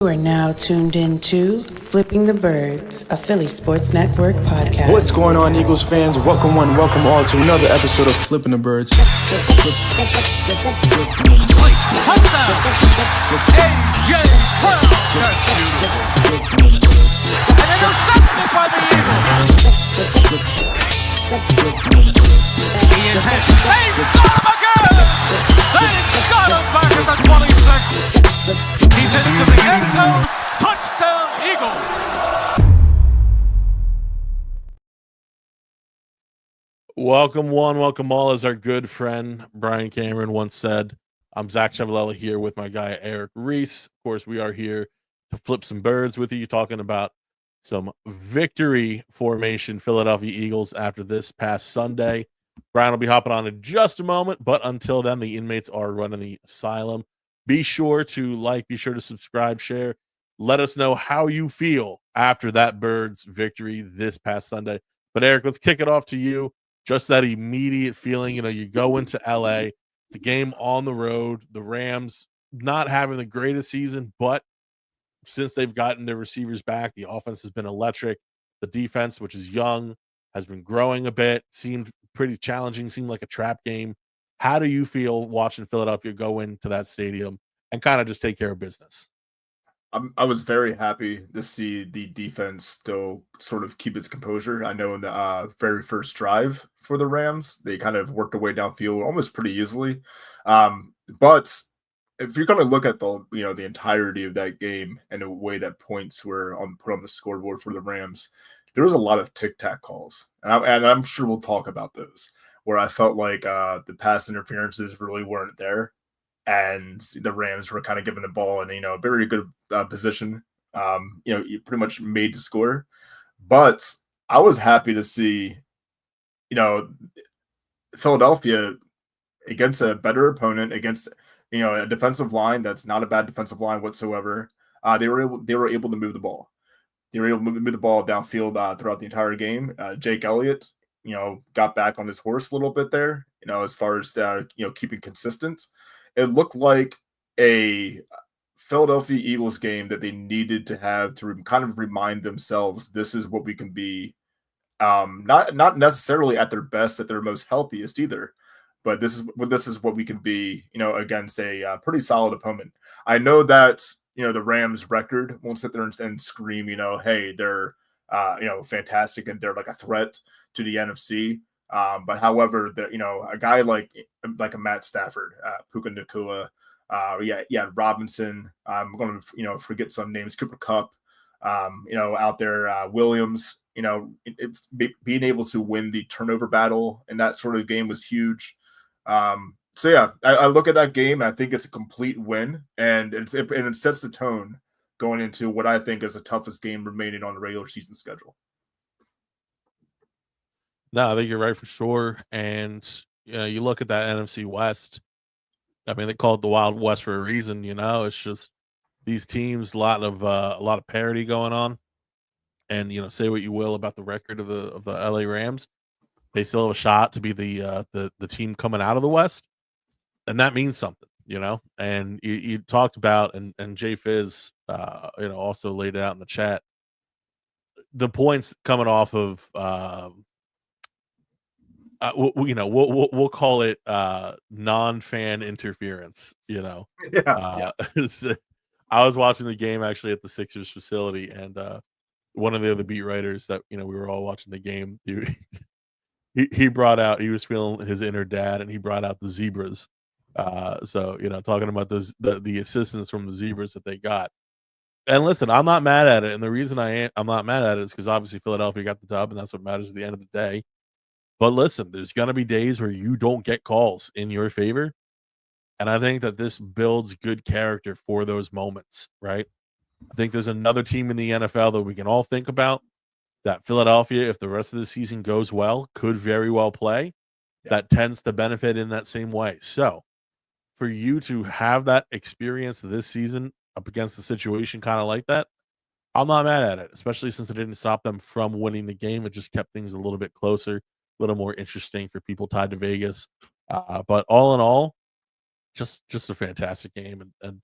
You are now tuned into Flipping the Birds, a Philly Sports Network podcast. What's going on, Eagles fans? Welcome one, welcome all to another episode of Flipping the Birds. He's into the end zone. Touchdown, Eagles. Welcome one, welcome all. As our good friend Brian Cameron once said, I'm Zach Chavalella here with my guy Eric Reese. Of course, we are here to flip some birds with you, talking about some victory formation Philadelphia Eagles after this past Sunday. Brian will be hopping on in just a moment, but until then, the inmates are running the asylum. Be sure to like, be sure to subscribe, share. Let us know how you feel after that Birds victory this past Sunday. But Eric, let's kick it off to you. Just that immediate feeling, you go into LA, it's a game on the road. The Rams not having the greatest season, but since they've gotten their receivers back, the offense has been electric. The defense, which is young, has been growing a bit, seemed pretty challenging, seemed like a trap game. How do you feel watching Philadelphia go into that stadium and kind of just take care of business? I was very happy to see the defense still sort of keep its composure. I know in the very first drive for the Rams, they kind of worked their way downfield almost pretty easily. But if you're going to look at the entirety of that game and the way that points were put on the scoreboard for the Rams, there was a lot of tic-tac calls, and I'm sure we'll talk about those, where I felt like the pass interferences really weren't there, and the Rams were kind of giving the ball in a very good position, you pretty much made to score. But I was happy to see, Philadelphia against a better opponent, against a defensive line that's not a bad defensive line whatsoever. They were able to move the ball. They were able to move the ball downfield throughout the entire game. Jake Elliott, got back on his horse a little bit there, as far as keeping consistent. It looked like a Philadelphia Eagles game that they needed to have to kind of remind themselves this is what we can be. Not necessarily at their best, at their most healthiest either, but this is what we can be, against a pretty solid opponent. I know that the Rams record won't sit there and scream, hey, they're fantastic and they're like a threat to the NFC. But however, a guy like a Matt Stafford, Puka Nacua, Robinson. I'm going to forget some names. Cooper Kupp, out there, Williams. Being able to win the turnover battle in that sort of game was huge. So yeah, I look at that game. I think it's a complete win, and it sets the tone going into what I think is the toughest game remaining on the regular season schedule. No, I think you're right for sure. And you look at that NFC West. I mean, they call it the Wild West for a reason. It's just these teams, a lot of parity going on. And say what you will about the record of the LA Rams, they still have a shot to be the team coming out of the West, and that means something. And you talked about, and Jay Fizz, also laid it out in the chat, the points coming off of. We'll call it non-fan interference. Yeah. I was watching the game actually at the Sixers facility, and one of the other beat writers that we were all watching the game. He brought out, he was feeling his inner dad, and he brought out the zebras. So talking about the assistance from the zebras that they got. And listen, I'm not mad at it, and the reason I'm not mad at it is because obviously Philadelphia got the dub, and that's what matters at the end of the day. But listen, there's going to be days where you don't get calls in your favor. And I think that this builds good character for those moments, right? I think there's another team in the NFL that we can all think about that Philadelphia, if the rest of the season goes well, could very well play. Yeah. That tends to benefit in that same way. So for you to have that experience this season up against a situation kind of like that, I'm not mad at it, especially since it didn't stop them from winning the game. It just kept things a little bit closer, a little more interesting for people tied to Vegas. But all in all, just a fantastic game. And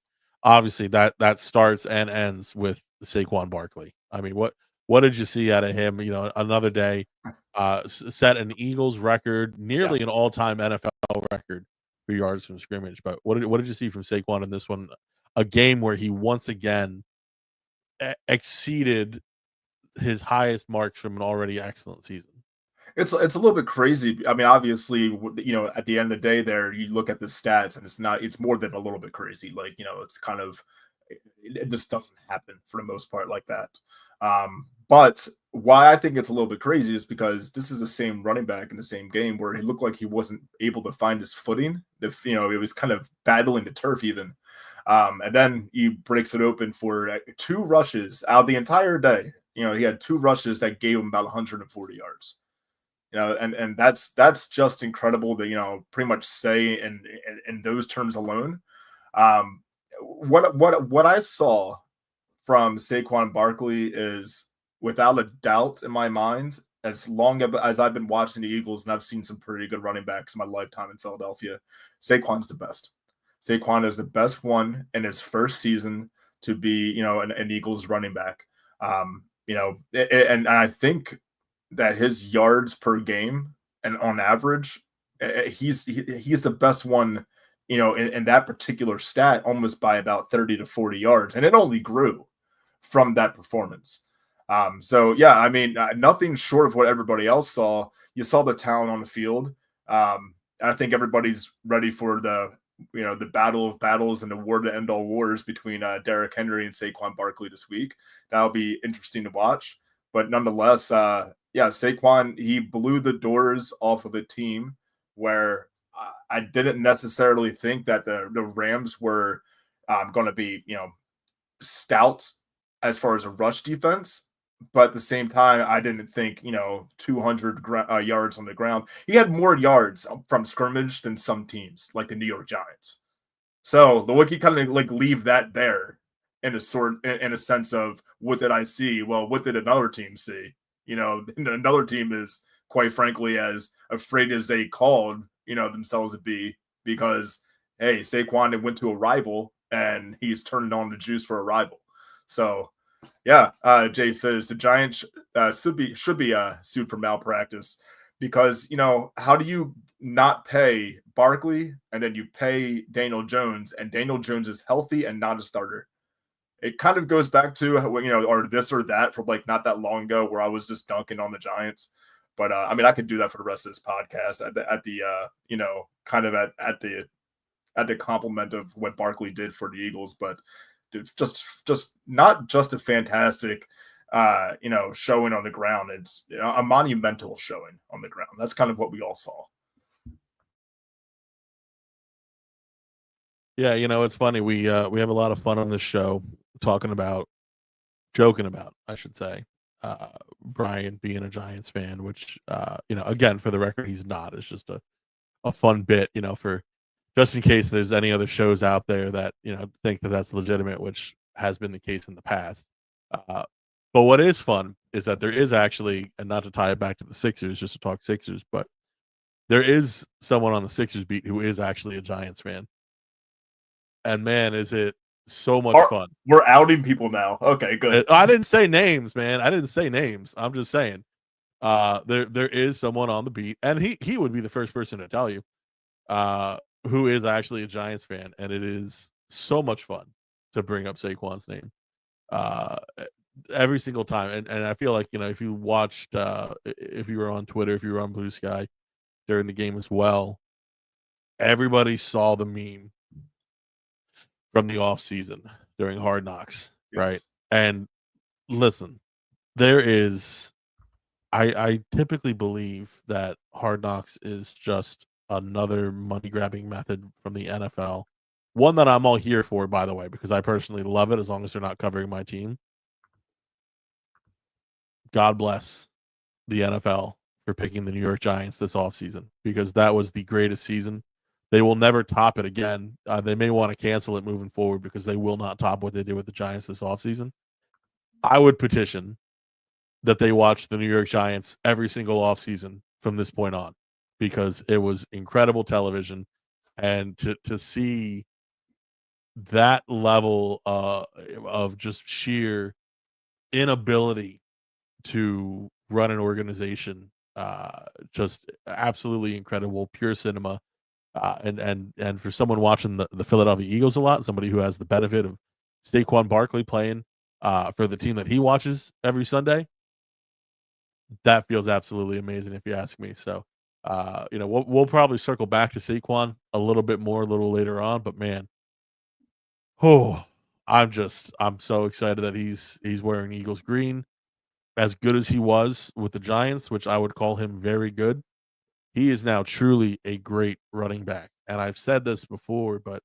obviously that starts and ends with Saquon Barkley. I mean, what did you see out of him? You know, another day, set an Eagles record, nearly an all-time NFL record for yards from scrimmage. But what did you see from Saquon in this one? A game where he once again exceeded his highest marks from an already excellent season. It's a little bit crazy. I mean, obviously, you know, at the end of the day, there you look at the stats, and it's more than a little bit crazy. Like, you know, it's kind of it just doesn't happen for the most part like that. But why I think it's a little bit crazy is because this is the same running back in the same game where he looked like he wasn't able to find his footing. You know, it was kind of battling the turf even. And then he breaks it open for 2 rushes out of the entire day. You know, he had 2 rushes that gave him about 140 yards. You know, and that's just incredible to, you know, pretty much say in those terms alone. What I saw from Saquon Barkley is without a doubt in my mind, as long as I've been watching the Eagles and I've seen some pretty good running backs in my lifetime in Philadelphia, Saquon's the best. Saquon is the best one in his first season to be, you know, an Eagles running back. You know, and I think that his yards per game and on average, he's the best one, you know, in that particular stat, almost by about 30 to 40 yards, and it only grew from that performance. So yeah, I mean, nothing short of what everybody else saw. You saw the talent on the field. I think everybody's ready for the, you know, the battle of battles and the war to end all wars between Derrick Henry and Saquon Barkley this week. That'll be interesting to watch. But nonetheless, yeah, Saquon, he blew the doors off of a team where I didn't necessarily think that the Rams were going to be, you know, stout as far as a rush defense. But at the same time, I didn't think, you know, 200 yards on the ground. He had more yards from scrimmage than some teams, like the New York Giants. So the Wiki kind of like leave that there in a sense of what did I see? Well, what did another team see? You know, another team is quite frankly as afraid as they called, you know, themselves to be, because hey, Saquon went to a rival and he's turned on the juice for a rival. So yeah, Jay Fizz, the Giants should be sued for malpractice, because, you know, how do you not pay Barkley and then you pay Daniel Jones, and Daniel Jones is healthy and not a starter? It kind of goes back to, you know, or this or that from like not that long ago where I was just dunking on the Giants. But I mean, I could do that for the rest of this podcast at the you know, kind of at the compliment of what Barkley did for the Eagles. But just not just a fantastic you know, showing on the ground. It's, you know, a monumental showing on the ground. That's kind of what we all saw. Yeah, you know, it's funny. We have a lot of fun on this show joking about, I should say, Brian being a Giants fan, which you know, again, for the record, he's not. It's just a fun bit, you know, for just in case there's any other shows out there that, you know, think that that's legitimate, which has been the case in the past. But what is fun is that there is actually, and not to tie it back to the Sixers, just to talk Sixers, but there is someone on the Sixers beat who is actually a Giants fan. And man, is it so much fun. We're outing people now. Okay, good. I didn't say names, man. I didn't say names. I'm just saying. There is someone on the beat, and he would be the first person to tell you who is actually a Giants fan, and it is so much fun to bring up Saquon's name every single time. And I feel like, you know, if you watched, if you were on Twitter, if you were on Blue Sky during the game as well, everybody saw the meme from the off season during Hard Knocks, Yes. right? And listen, there is, I typically believe that Hard Knocks is just another money grabbing method from the NFL. One that I'm all here for, by the way, because I personally love it as long as they're not covering my team. God bless the NFL for picking the New York Giants this offseason, because that was the greatest season. They will never top it again. They may want to cancel it moving forward because they will not top what they did with the Giants this offseason. I would petition that they watch the New York Giants every single offseason from this point on, because it was incredible television. And to see that level of just sheer inability to run an organization, just absolutely incredible, pure cinema. And for someone watching the Philadelphia Eagles a lot, somebody who has the benefit of Saquon Barkley playing for the team that he watches every Sunday, that feels absolutely amazing if you ask me. So, we'll probably circle back to Saquon a little bit more a little later on, but man, oh, I'm so excited that he's wearing Eagles green. As good as he was with the Giants, which I would call him very good, he is now truly a great running back. And I've said this before, but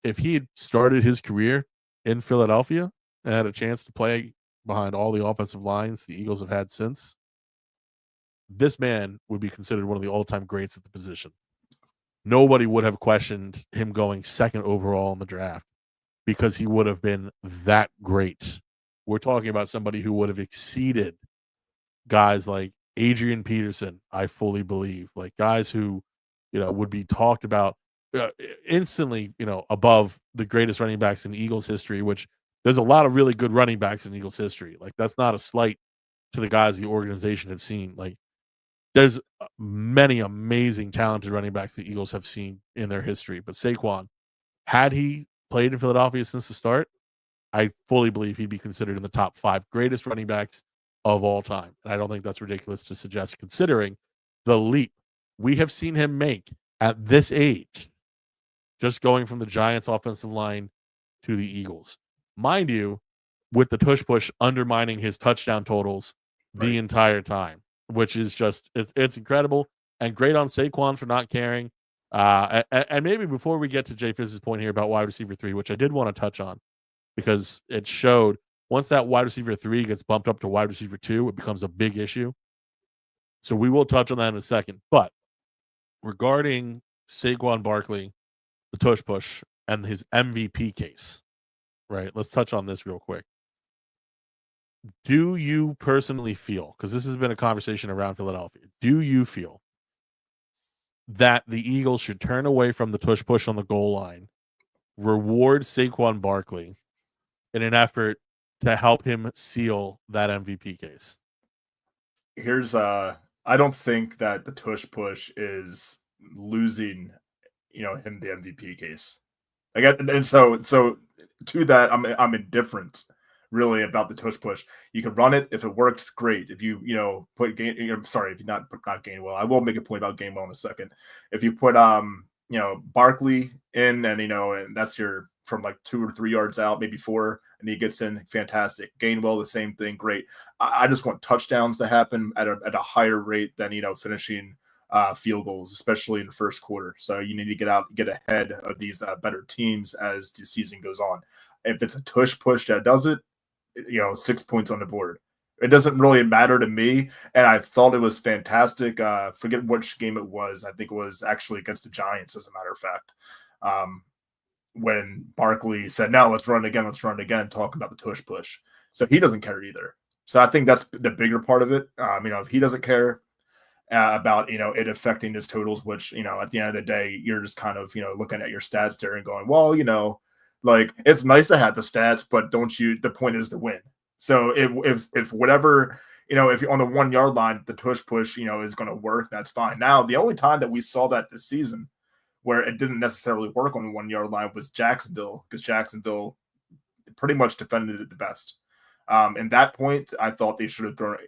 if he had started his career in Philadelphia and had a chance to play behind all the offensive lines the Eagles have had since, this man would be considered one of the all-time greats at the position. Nobody would have questioned him going second overall in the draft because he would have been that great. We're talking about somebody who would have exceeded guys like Adrian Peterson, I fully believe, like guys who, would be talked about instantly, above the greatest running backs in Eagles history, which there's a lot of really good running backs in Eagles history. Like that's not a slight to the guys the organization have seen. Like there's many amazing talented running backs the Eagles have seen in their history, but Saquon, had he played in Philadelphia since the start, I fully believe he'd be considered in the top 5 greatest running backs of all time. And I don't think that's ridiculous to suggest, considering the leap we have seen him make at this age, just going from the Giants offensive line to the Eagles. Mind you, with the tush push undermining his touchdown totals the entire time, which is just, it's incredible, and great on Saquon for not caring. And maybe before we get to Jay Fizz's point here about wide receiver 3, which I did want to touch on, because it showed once that wide receiver 3 gets bumped up to wide receiver 2, it becomes a big issue. So we will touch on that in a second. But regarding Saquon Barkley, the tush push, and his MVP case, right? Let's touch on this real quick. Do you personally feel, because this has been a conversation around Philadelphia, do you feel that the Eagles should turn away from the tush push on the goal line, reward Saquon Barkley in an effort to help him seal that MVP case? I don't think that the tush push is losing, him the MVP case. And so to that, I'm indifferent really about the tush push. You can run it if it works, great. If you put sorry, if you not Gainwell, I will make a point about Gainwell in a second. If you put Barkley in, and and that's your from like 2 or 3 yards out, maybe 4, and he gets in, fantastic. Gainwell, the same thing, great. I just want touchdowns to happen at a higher rate than finishing field goals, especially in the first quarter. So you need to get ahead of these better teams as the season goes on. If it's a tush push that does it, 6 points on the board. It doesn't really matter to me, and I thought it was fantastic. Forget which game it was. I think it was actually against the Giants, as a matter of fact. When Barkley said, "No, let's run again, talking about the tush push." So he doesn't care either. So I think that's the bigger part of it. If he doesn't care about it affecting his totals, which at the end of the day, you're just kind of looking at your stats there and going, well, like it's nice to have the stats, but the point is to win. So if whatever if you're on the 1 yard line, the tush push is going to work, that's fine. Now the only time that we saw that this season where it didn't necessarily work on the 1 yard line was Jacksonville, because Jacksonville pretty much defended it the best. And that point, I thought they should have thrown,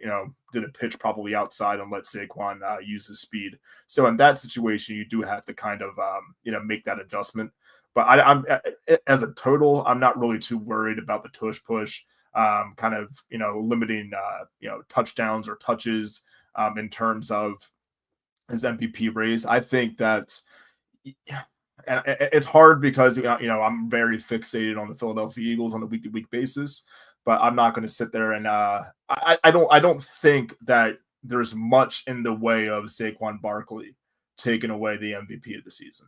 did a pitch probably outside and let Saquon use his speed. So in that situation, you do have to kind of, make that adjustment. But I'm as a total, I'm not really too worried about the tush push, kind of, limiting, touchdowns or touches in terms of his MVP race. I think that, and it's hard because, I'm very fixated on the Philadelphia Eagles on a week-to-week basis. But I'm not going to sit there and I don't think that there's much in the way of Saquon Barkley taking away the MVP of the season.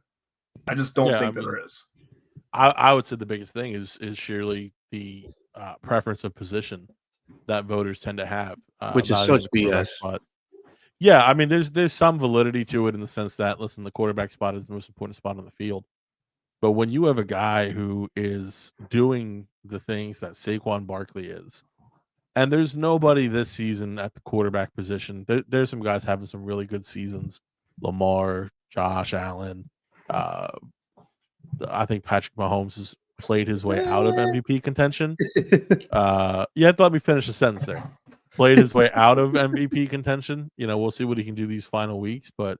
I just don't think that there is. I would say the biggest thing is surely the preference of position that voters tend to have, which is such BS. Spot. Yeah, I mean, there's some validity to it in the sense that, listen, the quarterback spot is the most important spot on the field. But when you have a guy who is doing the things that Saquon Barkley is, and there's nobody this season at the quarterback position. There's some guys having some really good seasons. Lamar, Josh Allen. I think Patrick Mahomes has played his way out of MVP contention. You have to let me finish the sentence there. Played his way out of MVP contention. We'll see what he can do these final weeks, but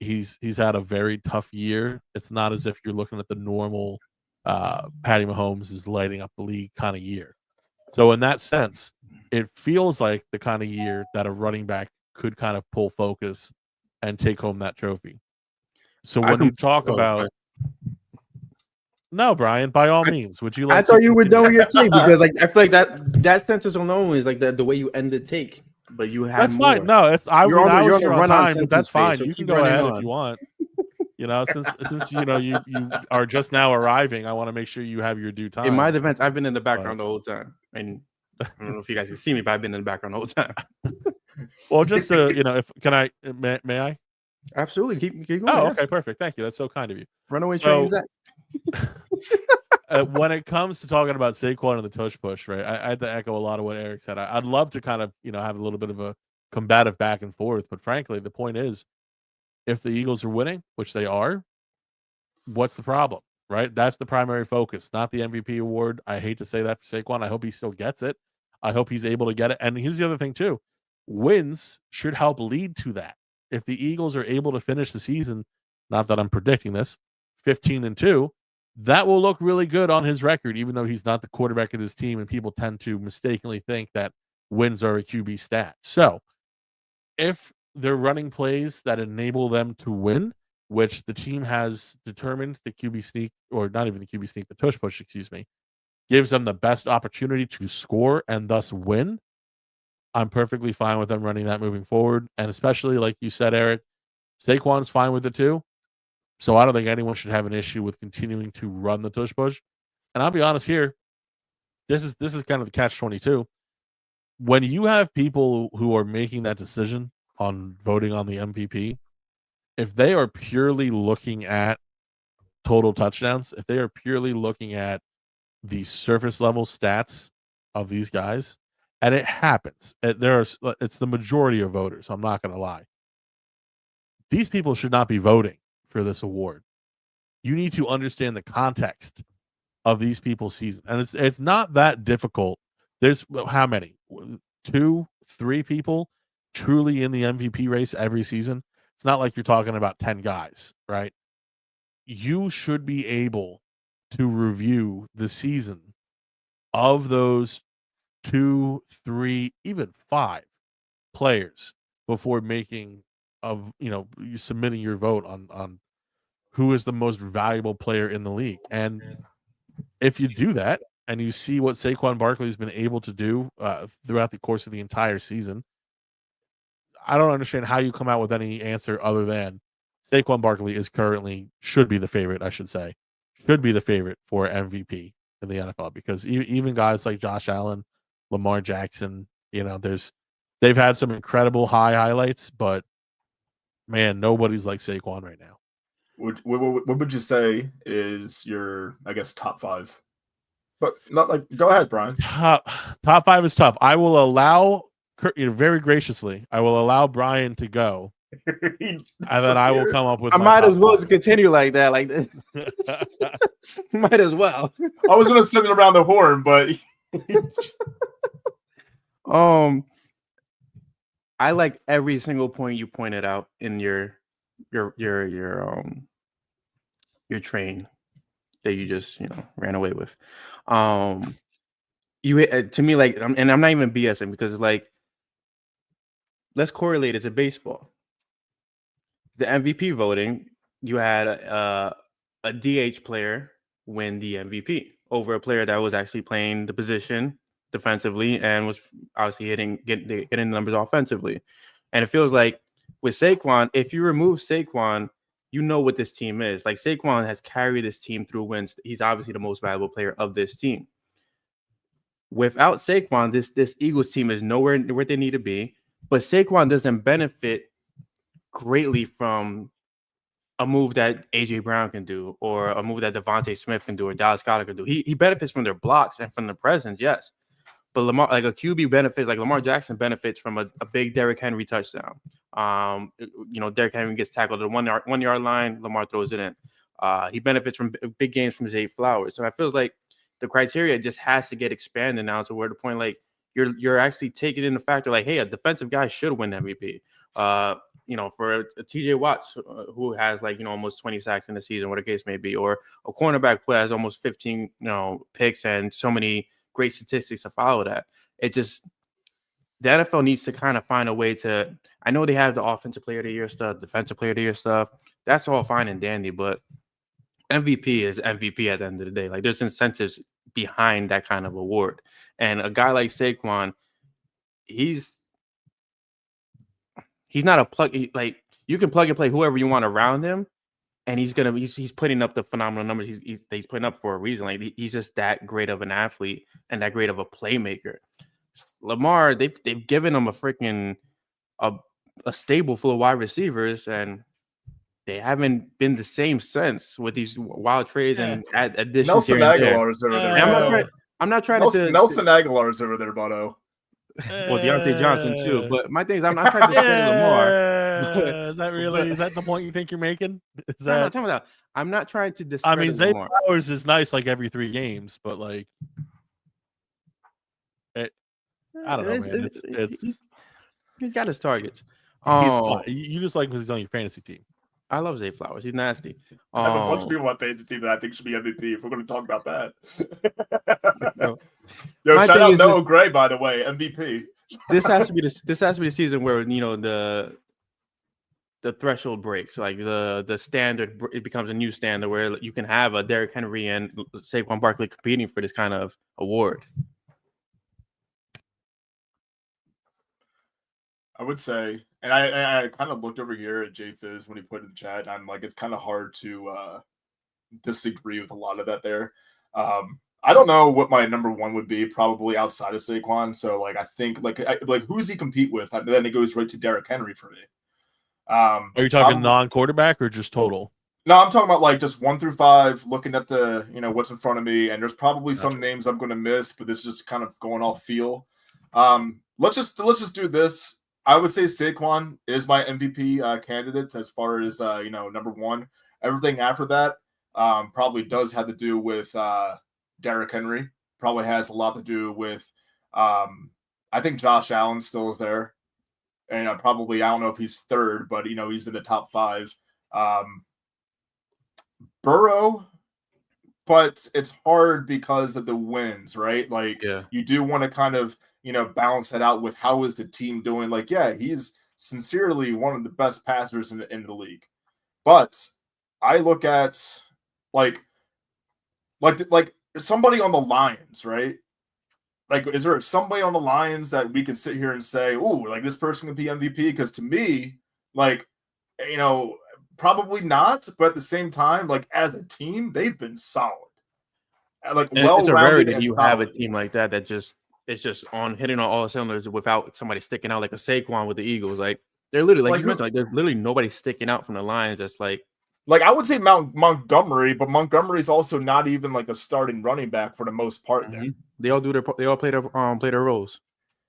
he's had a very tough year. It's not as if you're looking at the normal Patty Mahomes is lighting up the league kind of year. So in that sense, it feels like the kind of year that a running back could kind of pull focus and take home that trophy. So when you talk about no, Brian, by all means, would you like? I thought you were done with your take because I feel like that sentence alone is like the way you end the take. But you have that's more. fine. No, it's you're on time, but that's fine. So you can go ahead if you want. Since you are just now arriving, I want to make sure you have your due time. In my defense, I've been in the background the whole time, and I don't know if you guys can see me, but I've been in the background the whole time. Well, just to if can I may I? Absolutely, keep going. Oh, okay, perfect. Thank you. That's so kind of you. Runaway train. When it comes to talking about Saquon and the tush push, right? I had to echo a lot of what Eric said. I'd love to kind of have a little bit of a combative back and forth, but frankly, the point is, if the Eagles are winning, which they are, what's the problem, right? That's the primary focus, not the MVP award. I hate to say that for Saquon. I hope he still gets it. I hope he's able to get it. And here's the other thing too: wins should help lead to that. If the Eagles are able to finish the season, not that I'm predicting this, 15-2, that will look really good on his record, even though he's not the quarterback of this team, and people tend to mistakenly think that wins are a QB stat. So if they're running plays that enable them to win, which the team has determined the QB sneak, or not even the QB sneak, the tush push, gives them the best opportunity to score and thus win, I'm perfectly fine with them running that moving forward. And especially, like you said, Eric, Saquon's fine with it too. So I don't think anyone should have an issue with continuing to run the tush push. And I'll be honest here, this is kind of the catch-22. When you have people who are making that decision on voting on the MVP, if they are purely looking at total touchdowns, if they are purely looking at the surface level stats of these guys, and it happens, it's the majority of voters, I'm not going to lie. These people should not be voting for this award. You need to understand the context of these people's season, and it's not that difficult. There's how many? 2, 3 people truly in the MVP race every season. It's not like you're talking about 10 guys, right? You should be able to review the season of those 2, 3, even 5 players before making you submitting your vote on who is the most valuable player in the league. And if you do that and you see what Saquon Barkley has been able to do throughout the course of the entire season, I don't understand how you come out with any answer other than Saquon Barkley should be the favorite for MVP in the NFL, because even guys like Josh Allen, Lamar Jackson, they've had some incredible highlights, but man, nobody's like Saquon right now. What would you say is your, I guess, top 5? But not like, go ahead, Brian. Top 5 is tough. I will allow, very graciously, I will allow Brian to go, and then I will come up with. I might as well just continue like that. Like might as well. I was going to send it around the horn, but I like every single point you pointed out in your train that you just ran away with. You to me, like, and I'm not even BSing, because like, let's correlate it to baseball. The MVP voting, you had a DH player win the MVP over a player that was actually playing the position defensively and was obviously getting the numbers offensively. And it feels like with Saquon, if you remove Saquon, you know what this team is. Like, Saquon has carried this team through wins. He's obviously the most valuable player of this team. Without Saquon, this Eagles team is nowhere where they need to be. But Saquon doesn't benefit greatly from a move that AJ Brown can do, or a move that Devontae Smith can do, or Dallas Goedert can do. He benefits from their blocks and from the presence, yes. But Lamar, like a QB benefits, like Lamar Jackson benefits from a big Derrick Henry touchdown. Derrick Henry gets tackled at the 1 yard line. Lamar throws it in. He benefits from big games from Zay Flowers. So I feel like the criteria just has to get expanded now to where the point like you're actually taking into factor like, hey, a defensive guy should win MVP. For a TJ Watt who has almost 20 sacks in the season, what the case may be, or a cornerback who has almost 15 picks and so many great statistics to follow that. The NFL needs to kind of find a way to. I know they have the offensive player of the year stuff, defensive player of the year stuff. That's all fine and dandy, but MVP is MVP at the end of the day. Like there's incentives behind that kind of award, and a guy like Saquon, he's not a plug. Like you can plug and play whoever you want around him, and he's putting up the phenomenal numbers he's putting up for a reason. Like he's just that great of an athlete and that great of a playmaker. Lamar, they've given him a stable full of wide receivers, and they haven't been the same since with these wild trades and additions. Nelson Aguilar's over there. I'm not trying Nelson Aguilar's over there, Bono. Well, Deontay Johnson too. But my thing is, I'm not trying to discredit Lamar. Is that really? Is that the point you think you're making? I'm not trying to discredit. I mean, Zay Lamar. Flowers is nice like every 3 games, but like, I don't know, man. He's got his targets. He's fun. You just like when he's on your fantasy team. I love Zay Flowers. He's nasty. I have a bunch of people on fantasy team that I think should be MVP if we're going to talk about that. Yo, shout out Noah Gray, by the way, MVP. This has to be the season where the threshold breaks, like the standard. It becomes a new standard where you can have a Derrick Henry and Saquon Barkley competing for this kind of award. I would say, and I kind of looked over here at Jay Fizz when he put it in the chat, and I'm like, it's kind of hard to disagree with a lot of that there. I don't know what my number one would be, probably outside of Saquon. So like, I think like who does he compete with? Then it goes right to Derrick Henry for me. Are you talking non-quarterback or just total? No, I'm talking about like just 1 through 5, looking at the what's in front of me, and there's probably some names I'm going to miss, but this is just kind of going off feel. Let's just do this. I would say Saquon is my MVP candidate as far as number one. Everything after that probably does have to do with Derrick Henry. Probably has a lot to do with I think Josh Allen still is there, and probably I don't know if he's third, but he's in the top 5. Burrow, but it's hard because of the wins, right? Like you do want to kind of balance that out with how is the team doing. Like, yeah, he's sincerely one of the best passers in the league. But I look at like somebody on the Lions, right? Like, is there somebody on the Lions that we can sit here and say, ooh, like this person could be MVP? Because to me, like, probably not. But at the same time, like as a team, they've been solid. Like, it's a rarity that you have a team like that it's just on hitting on all cylinders without somebody sticking out like a Saquon with the Eagles. Like they're literally like you mentioned, like there's literally nobody sticking out from the Lions. That's like I would say Montgomery, but Montgomery's also not even like a starting running back for the most part. There, they all play their roles.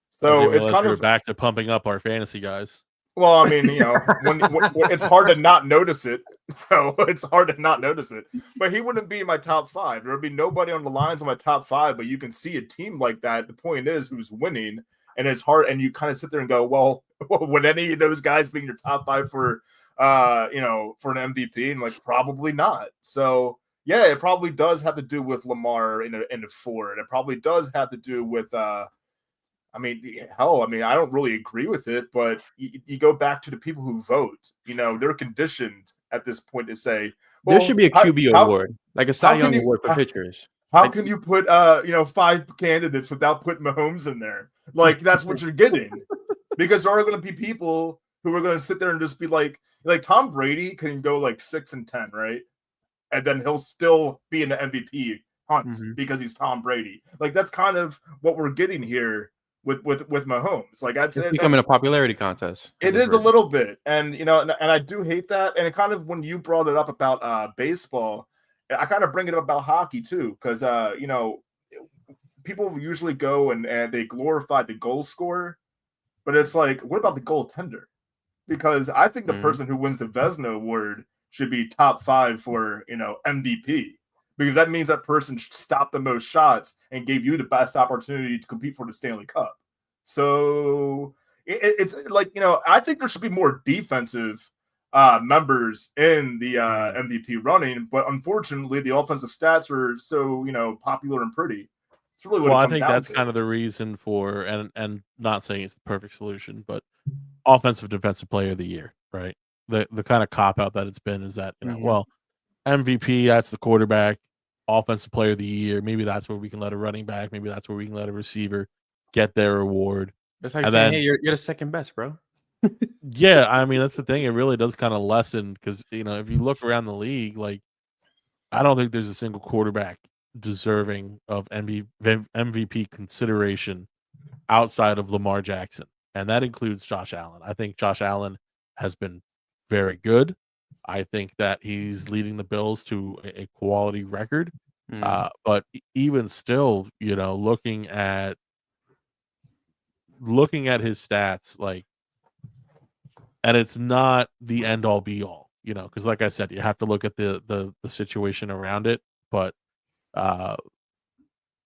So it's kind of back to pumping up our fantasy guys. Well, I mean, when it's hard to not notice it. So it's hard to not notice it. But he wouldn't be in my top 5. There would be nobody on the Lions in my top 5, but you can see a team like that. The point is who's winning, and it's hard. And you kind of sit there and go, well, would any of those guys be in your top 5 for, for an MVP? And like, probably not. So yeah, it probably does have to do with Lamar in a 4. And it probably does have to do with, I mean, I don't really agree with it, but you go back to the people who vote. They're conditioned at this point to say, well, there should be a QB award, like a Cy Young award for pitchers. How can you put 5 candidates without putting Mahomes in there? Like that's what you're getting, because there are going to be people who are going to sit there and just be like Tom Brady can go like 6 and 10, right? And then he'll still be in the MVP hunt because he's Tom Brady. Like that's kind of what we're getting here with Mahomes. Like it's becoming a popularity contest. It is a little bit, and and I do hate that. And it kind of, when you brought it up about baseball, I kind of bring it up about hockey too, because people usually go and they glorify the goal scorer, but it's like, what about the goaltender? Because I think the person who wins the Vezina Award should be top 5 for MVP, because that means that person stopped the most shots and gave you the best opportunity to compete for the Stanley Cup. So it's like, I think there should be more defensive members in the MVP running, but unfortunately the offensive stats are so popular and pretty. It's really what it Well, I comes think down that's to. kind of the reason for, and not saying it's the perfect solution, but offensive defensive player of the year, right? The kind of cop out that it's been is that well, MVP, that's the quarterback. Offensive player of the year, maybe that's where we can let a running back, maybe that's where we can let a receiver get their award. It's like And saying, then, hey, you're the second best, bro. yeah, I mean, that's the thing. It really does kind of lessen, because if you look around the league, like, I don't think there's a single quarterback deserving of MVP consideration outside of Lamar Jackson, and that includes Josh Allen. I think Josh Allen has been very good. I think that he's leading the Bills to a quality record. But even still, looking at his stats, like, and it's not the end all be all, because like I said, you have to look at the situation around it. But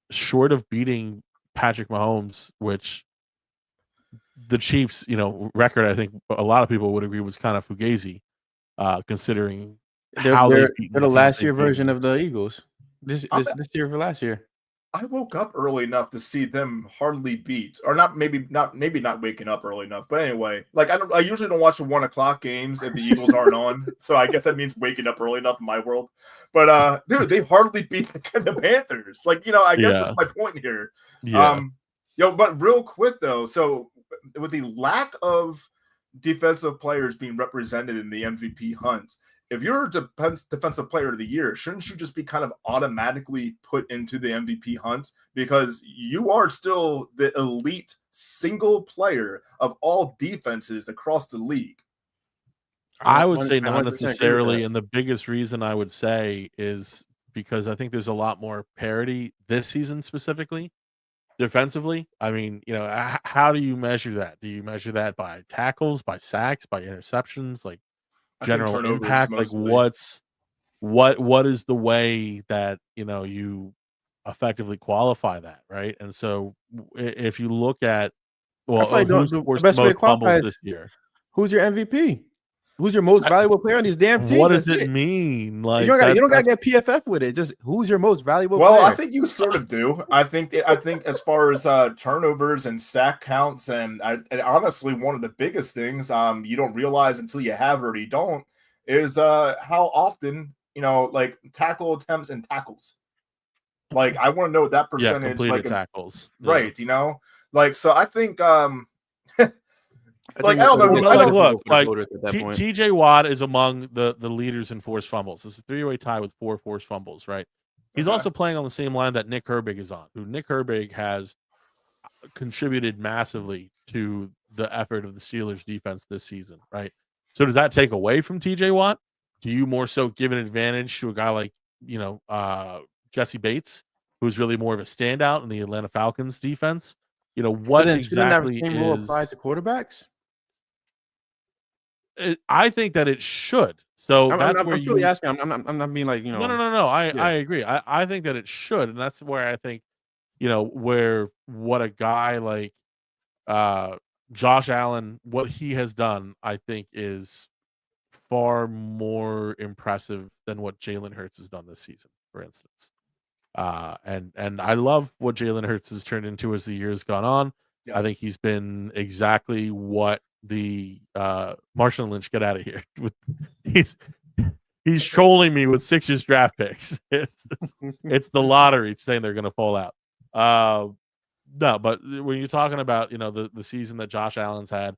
short of beating Patrick Mahomes, which the Chiefs, record, I think a lot of people would agree was kind of fugazi, considering how they're they've beaten the the teams last they've year version beaten. of the Eagles. This year for last year. I woke up early enough to see them hardly beat, or not waking up early enough. But anyway, like, I usually don't watch the 1:00 games if the Eagles aren't on. So I guess that means waking up early enough in my world. But dude, they hardly beat the Panthers. Like, I guess that's my point here. Yeah. But real quick though, so with the lack of defensive players being represented in the MVP hunt, if you're a defensive player of the year, shouldn't you just be kind of automatically put into the MVP hunt, because you are still the elite single player of all defenses across the league? I would say I not 100% agree with necessarily, that. and the biggest reason I would say is because I think there's a lot more parity this season specifically defensively. I mean, how do you measure that? Do you measure that by tackles, by sacks, by interceptions, like I think general turnovers impact? Like, mostly. what is the way that you effectively qualify that, right? And so if you look at, I well, feel like who's the forced the best way to most qualify fumbles is this year? who's your MVP? Who's your most valuable player on these damn teams? What does That's it it. mean? You Like, don't gotta that's get PFF with it. Just who's your most valuable Well, player? I think you sort of do. I think as far as turnovers and sack counts, and honestly, one of the biggest things you don't realize until you have it or you don't, is how often like tackle attempts and tackles. Like, I want to know that yeah, percentage. completed Like, tackles. Yeah. right? Like, so I think I like, think I don't know. Well, we'll but I like, open don't. up look, for the like voters at that point. TJ Watt is among the leaders in forced fumbles. This is a 3-way tie with 4 forced fumbles, right? He's Okay. also playing on the same line that Nick Herbig is on, who Nick Herbig has contributed massively to the effort of the Steelers defense this season, right? So does that take away from TJ Watt? Do you more so give an advantage to a guy like, Jesse Bates, who's really more of a standout in the Atlanta Falcons defense? What Shouldn't that exactly same rule apply to is quarterbacks? I think that it should. So that's where I'm truly you asking. I'm not being like no. I Yeah. agree. I think that it should, and that's where I think where what a guy like Josh Allen, what he has done, I think is far more impressive than what Jalen Hurts has done this season, for instance. And I love what Jalen Hurts has turned into as the years gone on. I Yes. think he's been exactly what the Marshawn Lynch, get out of here. He's trolling me with Sixers draft picks. It's the lottery saying they're going to fall out. No, but when you're talking about the season that Josh Allen's had,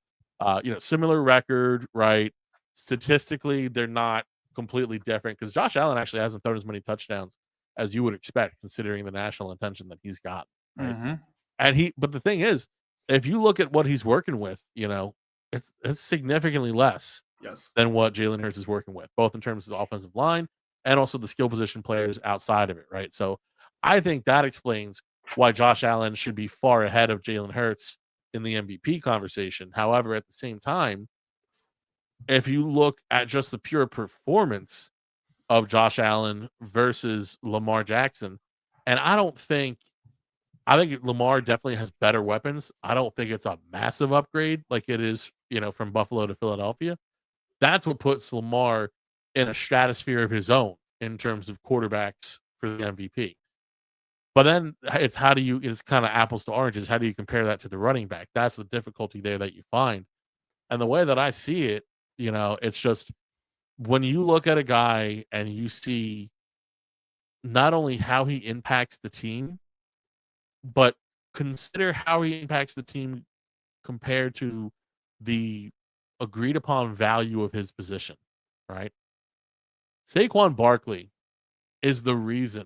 similar record, right? Statistically, they're not completely different because Josh Allen actually hasn't thrown as many touchdowns as you would expect, considering the national attention that he's got. Right, Mhm. but the thing is, if you look at what he's working with, it's significantly less Yes. than what Jalen Hurts is working with, both in terms of the offensive line and also the skill position players outside of it, right? So I think that explains why Josh Allen should be far ahead of Jalen Hurts in the MVP conversation. However, at the same time, if you look at just the pure performance of Josh Allen versus Lamar Jackson, and I think Lamar definitely has better weapons. I don't think it's a massive upgrade like it is, from Buffalo to Philadelphia. That's what puts Lamar in a stratosphere of his own in terms of quarterbacks for the MVP. But then it's kind of apples to oranges. How do you compare that to the running back? That's the difficulty there that you find. And the way that I see it, it's just when you look at a guy and you see not only how he impacts the team, but consider how he impacts the team compared to the agreed upon value of his position, right? Saquon Barkley is the reason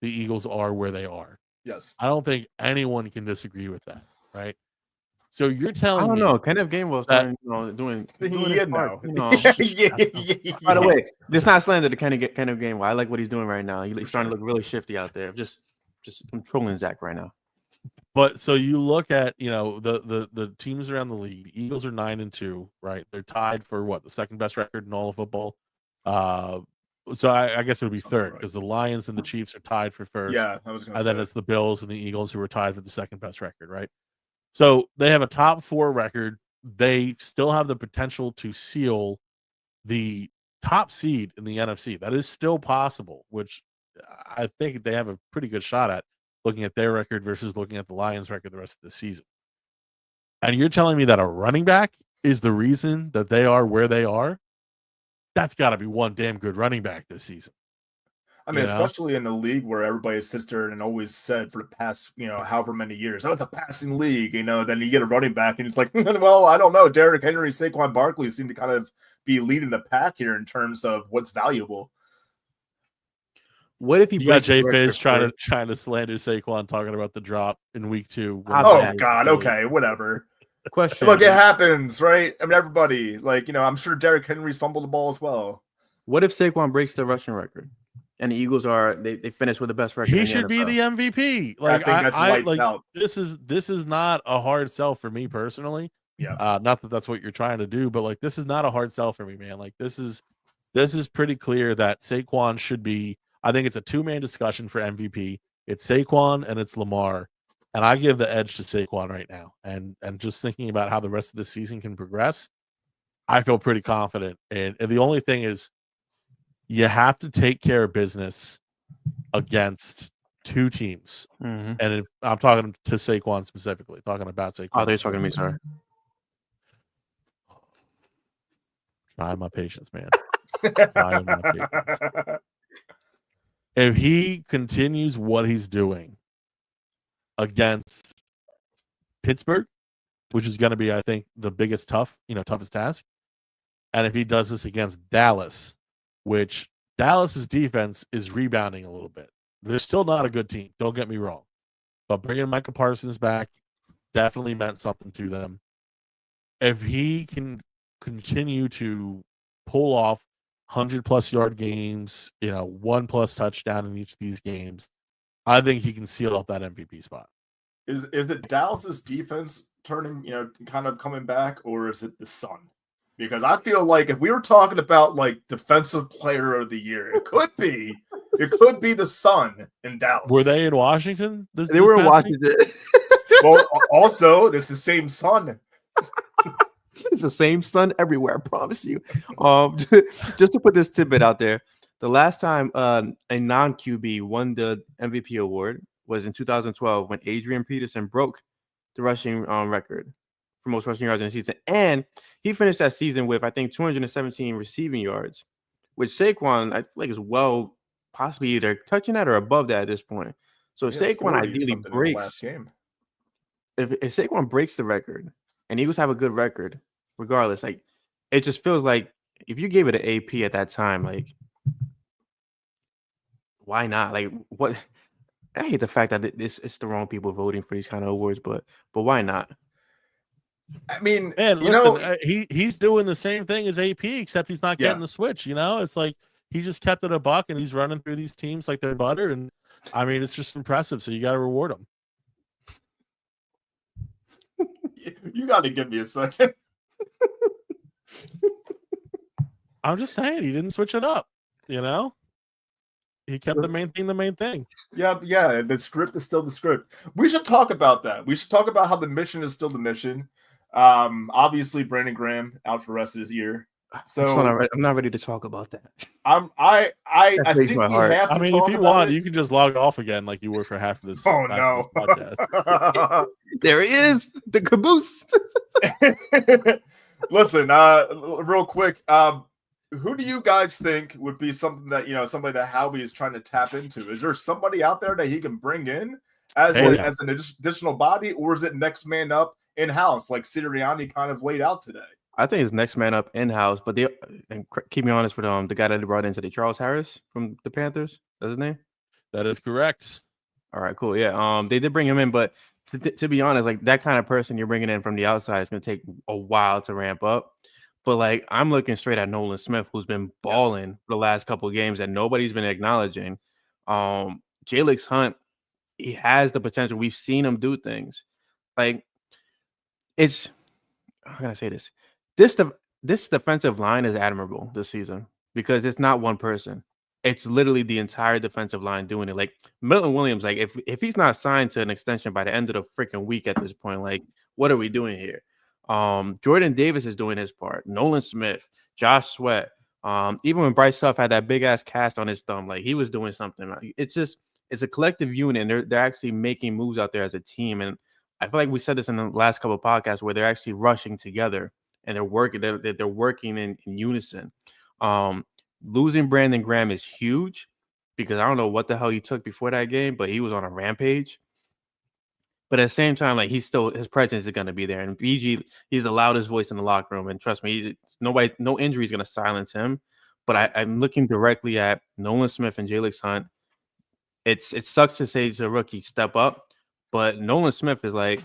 the Eagles are where they are. Yes. I don't think anyone can disagree with that, right? So you're I telling don't me know. Kenneth Gainwell's that doing Yeah, his part, no. By the way, this not slander to Kenneth Gainwell. I like what he's doing right now. He's starting to look really shifty out there. Just I'm trolling Zach right now. But so you look at the teams around the league. The Eagles are 9-2, right? They're tied for the second best record in all of football. So I guess it would be third because the Lions and the Chiefs are tied for first. Yeah, I was going to And say. then it's the Bills and the Eagles who are tied for the second best record, right? So they have a top 4 record. They still have the potential to seal the top seed in the NFC. That is still possible, which I think they have a pretty good shot at, looking at their record versus looking at the Lions record the rest of the season. And you're telling me that a running back is the reason that they are where they are? That's got to be one damn good running back this season. I mean, especially in a league where everybody sits there and always said for the past, however many years, it's a passing league, then you get a running back and it's like, well, I don't know. Derrick Henry, Saquon Barkley seem to kind of be leading the pack here in terms of what's valuable. What if he got Jay Fizz trying to slander Saquon, talking about the drop in week 2? Oh God, okay, whatever. Question. Look, it happens, right? I mean, everybody, I'm sure Derrick Henry's fumbled the ball as well. What if Saquon breaks the rushing record? And the Eagles they finish with the best record. He should be the MVP. I think that's lights out. This is not a hard sell for me personally. Yeah. Not that that's what you're trying to do, but this is not a hard sell for me, man. This is pretty clear that Saquon should be. I think it's a 2-man discussion for MVP. It's Saquon and it's Lamar, and I give the edge to Saquon right now. And just thinking about how the rest of the season can progress, I feel pretty confident. And the only thing is, you have to take care of business against 2 teams. Mm-hmm. And I'm talking to Saquon specifically, talking about Saquon. Oh, they're talking to me, sorry. Try my patience, man. Try my patience. If he continues what he's doing against Pittsburgh, which is going to be, I think, the biggest toughest task, and if he does this against Dallas, which Dallas's defense is rebounding a little bit. They're still not a good team. Don't get me wrong. But bringing Micah Parsons back definitely meant something to them. If he can continue to pull off 100-plus yard games, 1+ touchdown in each of these games, I think he can seal up that MVP spot. Is it Dallas's defense turning, kind of coming back, or is it the Sun? Because I feel like if we were talking about defensive player of the year, it could be the Sun in Dallas. Were they in Washington? They were in Washington. Well, also, it's the same Sun. It's the same Sun everywhere, I promise you. Just to put this tidbit out there, the last time a non-QB won the MVP award was in 2012 when Adrian Peterson broke the rushing record for most rushing yards in the season. And he finished that season with, I think, 217 receiving yards, which Saquon, I feel like, is possibly either touching that or above that at this point. So if Saquon ideally breaks, if Saquon breaks the record and Eagles have a good record, regardless, it just feels like if you gave it an AP at that time, why not? What? I hate the fact that it's the wrong people voting for these kind of awards, but why not? I mean, Man, listen, he's doing the same thing as AP, except he's not getting the switch. You know, it's like he just kept it a buck, and he's running through these teams like they're butter. And I mean, it's just impressive. So you got to reward him. You got to give me a second. I'm just saying he didn't switch it up. You know, he kept the main thing the main thing. Yeah. The script is still the script. We should talk about that. We should talk about how the mission is still the mission. Obviously, Brandon Graham out for the rest of this year. So I'm not ready to talk about that. I think we have to. I mean, if you want, you can just log off again, like you were for half of this. Oh no! Podcast. There he is, the caboose. Listen, real quick, who do you guys think would be something that somebody that Howie is trying to tap into? Is there somebody out there that he can bring in as an additional body, or is it next man up in house like Sirianni kind of laid out today? I think it's next man up in house, but and keep me honest with the guy that they brought in today, Charles Harris from the Panthers. That's his name. That is correct. All right, cool. Yeah, they did bring him in, but to be honest, like that kind of person you're bringing in from the outside is going to take a while to ramp up. But like I'm looking straight at Nolan Smith, who's been balling for the last couple of games that nobody's been acknowledging. Jalix Hunt, he has the potential. We've seen him do things. Like it's how can I say this? This defensive line is admirable this season because it's not one person. It's literally the entire defensive line doing it. Like Milton Williams, like if he's not signed to an extension by the end of the freaking week at this point, like what are we doing here? Jordan Davis is doing his part. Nolan Smith, Josh Sweat. Even when Bryce Huff had that big ass cast on his thumb, like he was doing something. It's a collective unit, and they're actually making moves out there as a team. And I feel like we said this in the last couple of podcasts where they're actually rushing together and they're working in unison. Losing Brandon Graham is huge because I don't know what the hell he took before that game, but he was on a rampage. But at the same time, like his presence is going to be there. And BG, he's the loudest voice in the locker room. And trust me, no injury is going to silence him. But I'm looking directly at Nolan Smith and Jalix Hunt. It sucks to say to a rookie, step up. But Nolan Smith is like,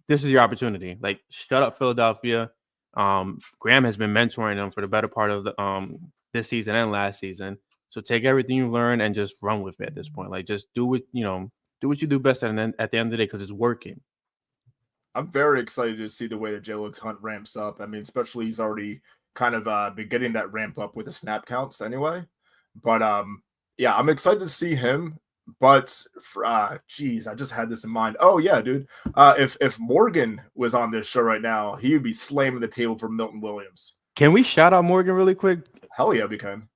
this is your opportunity. Like, shut up, Philadelphia. Graham has been mentoring them for the better part of the this season and last season. So take everything you learn and just run with it at this point. Like, just do what you do best at the end of the day because it's working. I'm very excited to see the way that Jalix Hunt ramps up. I mean, especially he's already kind of been getting that ramp up with the snap counts anyway. But yeah, I'm excited to see him. But I just had this in mind. Oh yeah, dude. If Morgan was on this show right now, he would be slamming the table for Milton Williams. Can we shout out Morgan really quick? Hell yeah, we can.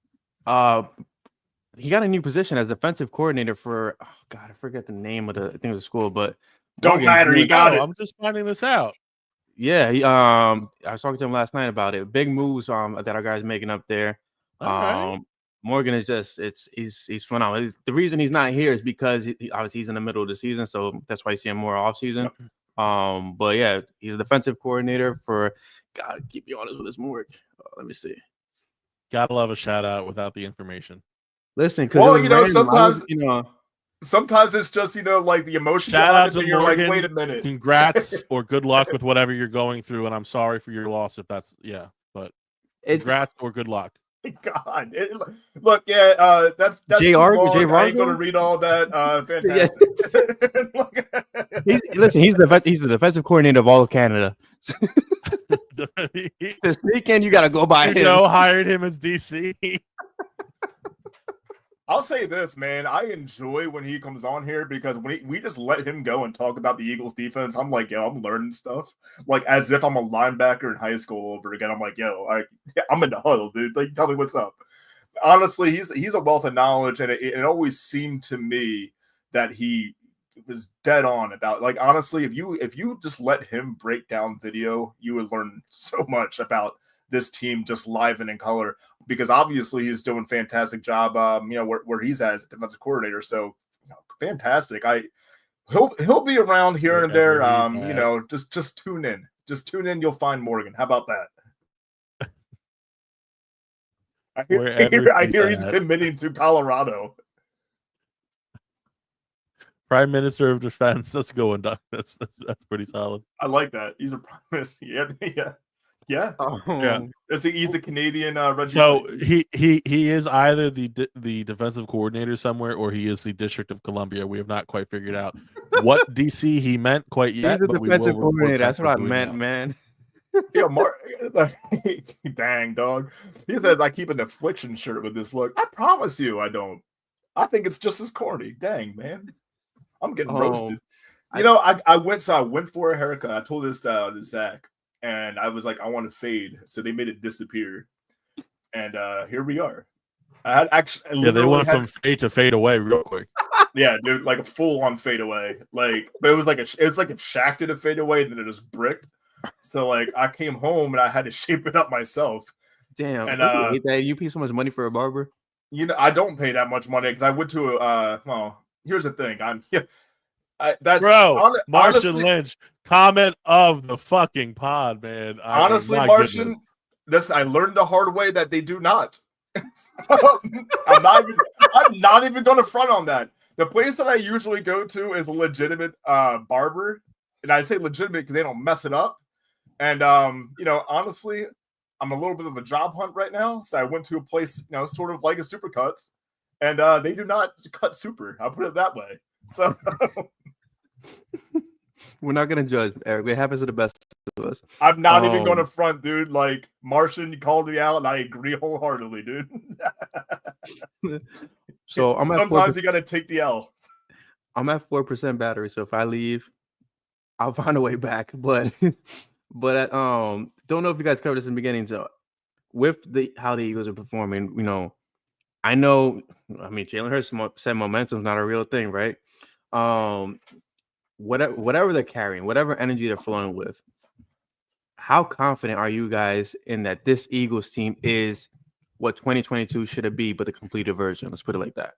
He got a new position as defensive coordinator for I forget the name of the school, but don't matter. He got it. I'm just finding this out. Yeah, I was talking to him last night about it. Big moves that our guys making up there. Right. Morgan is just he's phenomenal. The reason he's not here is because obviously he's in the middle of the season, so that's why you see him more off season. Yep. But yeah, he's a defensive coordinator for. God, keep me honest with this Morg. Let me see. Gotta love a shout out without the information. Listen, because sometimes it's just like the emotion. Shout out to you're Morgan. Like, wait a minute. Congrats or good luck with whatever you're going through, and I'm sorry for your loss if that's but congrats or good luck. God, look, yeah, that's Jay I ain't going to read all that. Fantastic. He's the defensive coordinator of all of Canada. This weekend, you got to go by him. Hired him as DC. I'll say this, man. I enjoy when he comes on here because when we just let him go and talk about the Eagles defense, I'm like, yo, I'm learning stuff. Like as if I'm a linebacker in high school over again. I'm like, yo, I'm in the huddle, dude. Like, tell me what's up. Honestly, he's a wealth of knowledge, and it always seemed to me that he was dead on about, like, honestly, if you just let him break down video, you would learn so much about this team just live and in color, because obviously he's doing a fantastic job, where he's at as a defensive coordinator. So fantastic. He'll be around here and there. Just tune in. Just tune in. You'll find Morgan. How about that? I hear he's committing to Colorado. Prime Minister of Defense. That's a good one, Doc. That's pretty solid. I like that. He's a prime minister. Yeah. Yeah. He's a Canadian. So he is either the defensive coordinator somewhere, or he is the District of Columbia. We have not quite figured out what DC he meant quite yet. He's a but we will defensive report coordinator. back That's what I when we meant, know. man. Yeah, dang dog. He says I keep an affliction shirt with this look. I promise you, I don't. I think it's just as corny. Dang, man, I'm getting roasted. I went for a haircut. I told this to Zach, and I was like, I want to fade, so they made it disappear, and here we are. I had actually, they went from fade to fade away real quick. Yeah, dude, like a full on fade away. Like, but it was like if Shaq did a fade away, then it was bricked. So like I came home and I had to shape it up myself. Damn, and you hate that you pay so much money for a barber. I don't pay that much money because I went to well, here's the thing. That's Martian honestly, Lynch, comment of the fucking pod, man. Honestly, Martian, I learned the hard way that they do not. I'm not even going to front on that. The place that I usually go to is a legitimate barber, and I say legitimate because they don't mess it up. And honestly, I'm a little bit of a job hunt right now, so I went to a place, sort of like a Supercuts, and they do not cut super. I'll put it that way. So we're not gonna judge, Eric. It happens to the best of us. I'm not even going to front, dude. Like Martian called me out, and I agree wholeheartedly, dude. So I'm at sometimes you got to take the L. I'm at 4% battery, so if I leave, I'll find a way back. But don't know if you guys covered this in the beginning. So with how the Eagles are performing, I mean, Jalen Hurts said momentum's not a real thing, right? Whatever they're carrying, whatever energy they're flowing with, how confident are you guys in that this Eagles team is what 2022 should have been, but the completed version? Let's put it like that.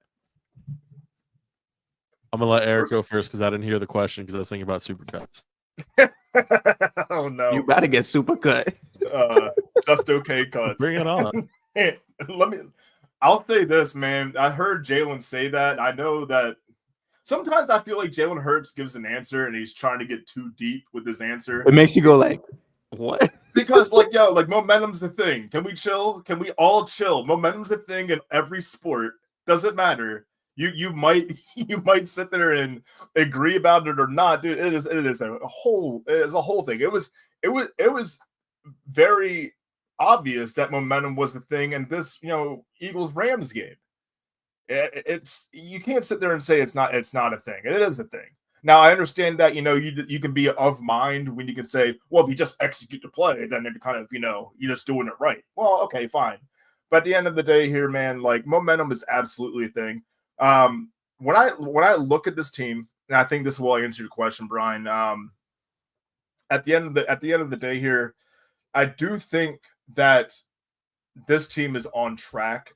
I'm gonna let Eric go first because I didn't hear the question because I was thinking about Supercuts. Oh no! You gotta get super cut. Just okay cuts. Bring it on. I'll say this, man. I heard Jalen say that. I know that sometimes I feel like Jalen Hurts gives an answer and he's trying to get too deep with his answer. It makes you go like, what? Because momentum's the thing. Can we chill? Can we all chill? Momentum's the thing in every sport. Doesn't matter. You might sit there and agree about it or not, dude. It is a whole thing. It was very obvious that momentum was the thing in this Eagles Rams game. It's you can't sit there and say it's not a thing. It is a thing. Now I understand that you can be of mind when you can say, well, if you just execute the play, then it kind of you're just doing it right. Well, okay, fine. But at the end of the day here, man, like momentum is absolutely a thing. When I look at this team, and I think this will answer your question, Brian. At the end of the day here, I do think that this team is on track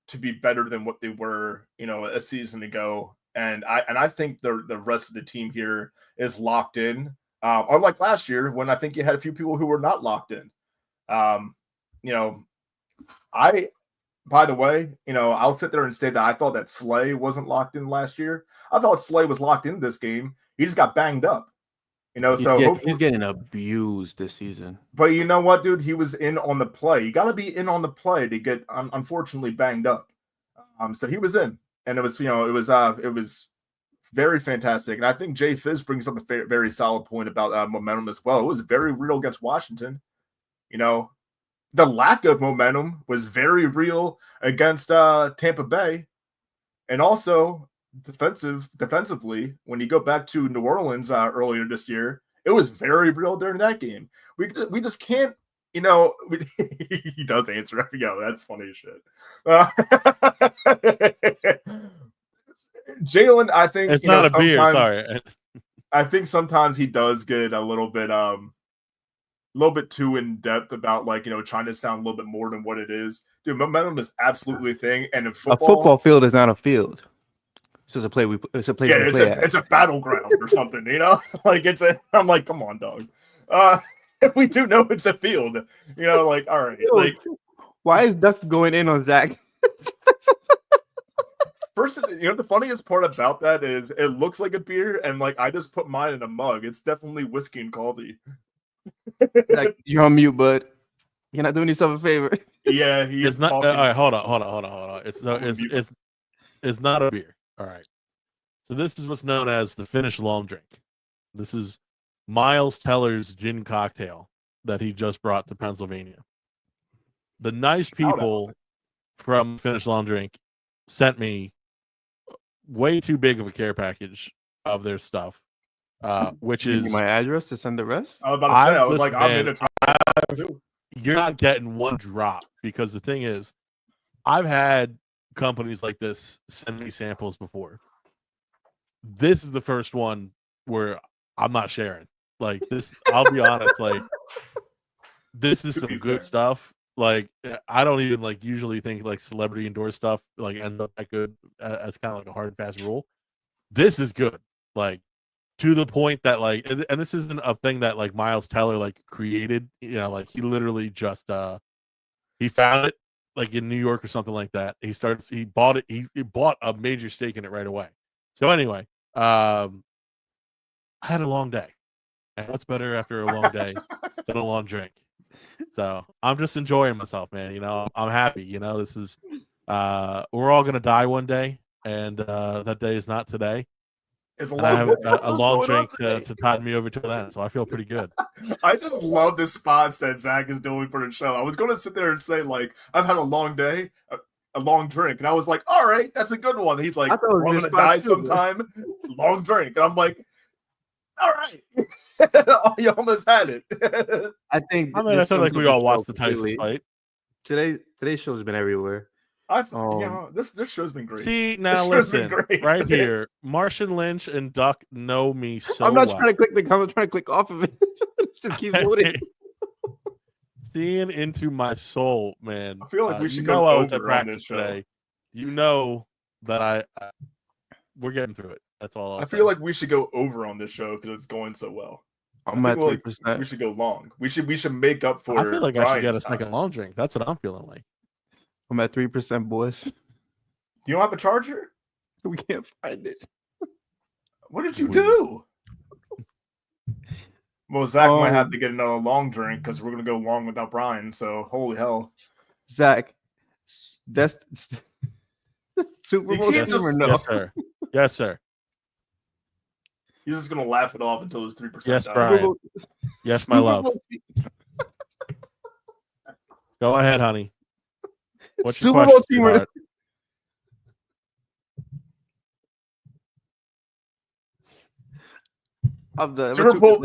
to be better than what they were, a season ago. And I think the rest of the team here is locked in. Unlike last year when I think you had a few people who were not locked in. By the way, I'll sit there and say that I thought that Slay wasn't locked in last year. I thought Slay was locked in this game. He just got banged up. He's getting abused this season. But you know what, dude? He was in on the play. You got to be in on the play to get unfortunately banged up. So he was in, and it was very fantastic. And I think Jay Fizz brings up a very solid point about momentum as well. It was very real against Washington. The lack of momentum was very real against Tampa Bay, and also defensively, when you go back to New Orleans earlier this year, it was very real during that game. We just can't, he does answer. That's funny as shit. Jalen, I think it's not a beer. Sorry, I think sometimes he does get a little bit too in depth about trying to sound a little bit more than what it is. Dude, momentum is absolutely a thing, and in football, a football field is not a field. It's just a play. It's a play. Yeah, it's a battleground or something. I'm like, come on, dog. We do know it's a field. All right. Why is Duck going in on Zach? First, the funniest part about that is it looks like a beer, and like I just put mine in a mug. It's definitely whiskey and coffee. Zach, you're on mute, bud. You're not doing yourself a favor. Yeah, he's It's not. talking. All right, hold on. It's not a beer. All right. So this is what's known as the Finnish long drink. This is Miles Teller's gin cocktail that he just brought to Pennsylvania. The nice people from Finnish long drink sent me way too big of a care package of their stuff, which Give me is my address to send the rest. I was about to say, I was listen, like, I'm man, gonna try. you're not getting one drop because the thing is, I've had companies like this send me samples before. This is the first one where I'm not sharing. Like this, I'll be honest. Like this is some good stuff. Like I don't even like usually think like celebrity endorsed stuff like ends up that good as kind of like a hard and fast rule. This is good. Like to the point that like, and this isn't a thing that like Miles Teller like created. You know, like he literally just he found it like in New York or something like that. He bought it. He bought a major stake in it right away. So anyway, I had a long day, and what's better after a long day than a long drink? So I'm just enjoying myself, man. You know, I'm happy. You know, this is we're all gonna die one day, and that day is not today. It's a And I long. have a long drink to tide me over to that, so I feel pretty good. I just love the spots that Zach is doing for the show. I was going to sit there and say like, I've had a long day, a long drink, and I was like, all right, that's a good one. And he's like, I'm gonna die sometime. Long drink, and I'm like, all right, you almost had it. I think. I mean, I feel like we all watched the Tyson fight. Today's show's been everywhere. This show's been great. See, now listen, right here, Martian Lynch and Duck know me so I'm not well. trying to click the comment, I'm trying to click off of it. Just keep loading. Seeing into my soul, man. I feel like we should go go over over on this show. today. You know that we're getting through it. That's all I feel like we should go over on this show because it's going so well. I'm at 3%. We should go long. We should make up for. I feel like I should get a time. second long drink. That's what I'm feeling like. I'm at 3%, boys. You don't have a charger? We can't find it. What did you do? Well, Zach might have to get another long drink because we're gonna go long without Brian. So holy hell, Zach, that's Super Bowl team or no? Yes, sir. Yes, sir. He's just gonna laugh it off until it's 3%. Yes, Brian. Yes, my love. Go ahead, honey. What's your Super Bowl team or I'm done.